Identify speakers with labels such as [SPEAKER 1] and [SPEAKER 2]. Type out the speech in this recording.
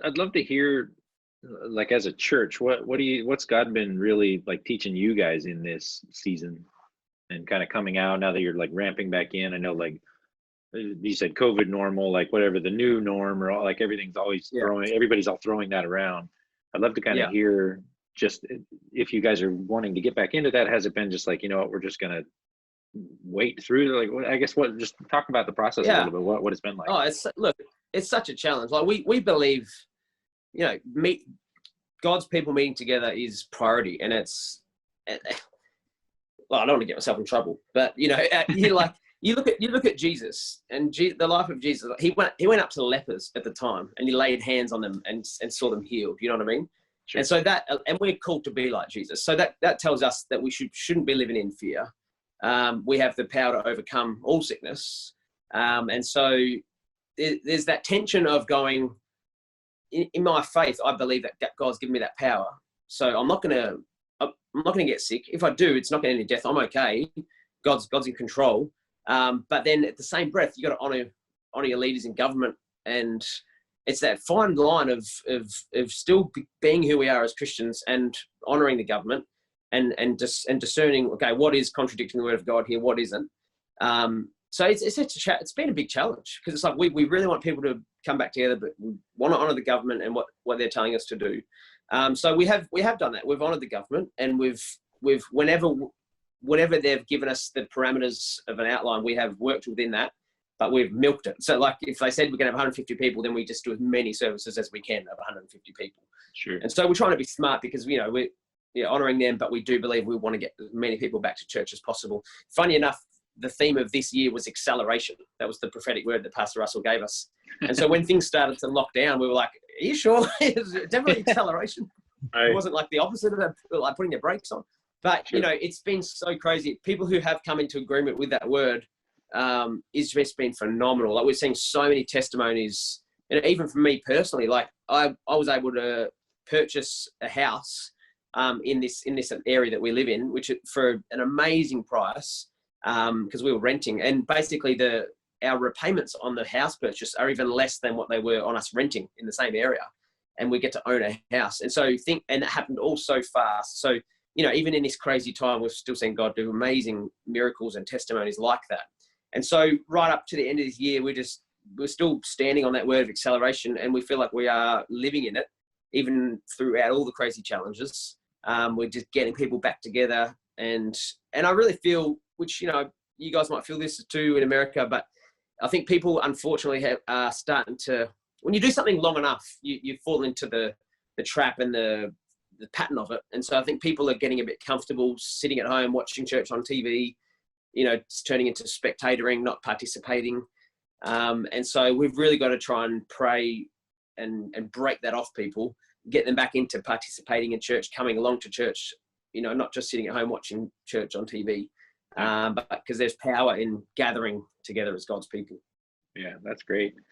[SPEAKER 1] I'd love to hear, like as a church, what's God been really like teaching you guys in this season and kind of coming out now that you're like ramping back in? I know like you said COVID normal, like whatever the new norm or all, like everything's always
[SPEAKER 2] Yeah,
[SPEAKER 1] throwing, everybody's all throwing that around. I'd love to kind of
[SPEAKER 2] yeah.
[SPEAKER 1] hear just if you guys are wanting to get back into that. Has it been just like, you know what, we're just gonna wait through like I guess what just talk about the process a
[SPEAKER 2] Yeah.
[SPEAKER 1] little bit, what it's been like.
[SPEAKER 2] Oh, look, it's such a challenge. Like we believe, God's people meeting together is priority, and it's well, I don't want to get myself in trouble, but you look at Jesus and the life of Jesus. He went up to the lepers at the time, and he laid hands on them and saw them healed. You know what I mean?
[SPEAKER 1] Sure.
[SPEAKER 2] And so and we're called to be like Jesus. So that tells us that we shouldn't be living in fear. We have the power to overcome all sickness, and so there's that tension of going. In my faith, I believe that God's given me that power. So I'm not gonna get sick. If I do, it's not going to end in death. I'm okay. God's in control. But then at the same breath, you got to honor your leaders in government, and it's that fine line of still being who we are as Christians and honoring the government and discerning, okay, what is contradicting the word of God here, what isn't. So it's been a big challenge, because it's like we really want people to come back together, but we want to honor the government and what they're telling us to do. So we have done that. We've honored the government, and we've whatever they've given us the parameters of an outline, we have worked within that, but we've milked it. So like if they said we're going to have 150 people, then we just do as many services as we can of 150 people.
[SPEAKER 1] Sure.
[SPEAKER 2] And so we're trying to be smart, because we're honoring them, but we do believe we want to get as many people back to church as possible. Funny enough, the theme of this year was acceleration. That was the prophetic word that Pastor Russell gave us. And so when things started to lock down, we were like, are you sure? It's definitely acceleration. It wasn't like the opposite of that, like putting the brakes on. But,
[SPEAKER 1] sure.
[SPEAKER 2] It's been so crazy. People who have come into agreement with that word, it's just been phenomenal. Like we're seeing so many testimonies. And even for me personally, like I was able to purchase a house in this area that we live in, which for an amazing price, because we were renting, and basically our repayments on the house purchase are even less than what they were on us renting in the same area, and we get to own a house. And so and that happened all so fast. So even in this crazy time, we're still seeing God do amazing miracles and testimonies like that. And so right up to the end of this year, we're still standing on that word of acceleration, and we feel like we are living in it even throughout all the crazy challenges. We're just getting people back together, and I really feel, which you guys might feel this too in America, but I think people unfortunately are starting to, when you do something long enough, you fall into the trap and the pattern of it. And so I think people are getting a bit comfortable sitting at home watching church on TV, it's turning into spectatoring, not participating. And so we've really got to try and pray and break that off people, get them back into participating in church, coming along to church, not just sitting at home watching church on TV. But because there's power in gathering together as God's people.
[SPEAKER 1] Yeah, that's great.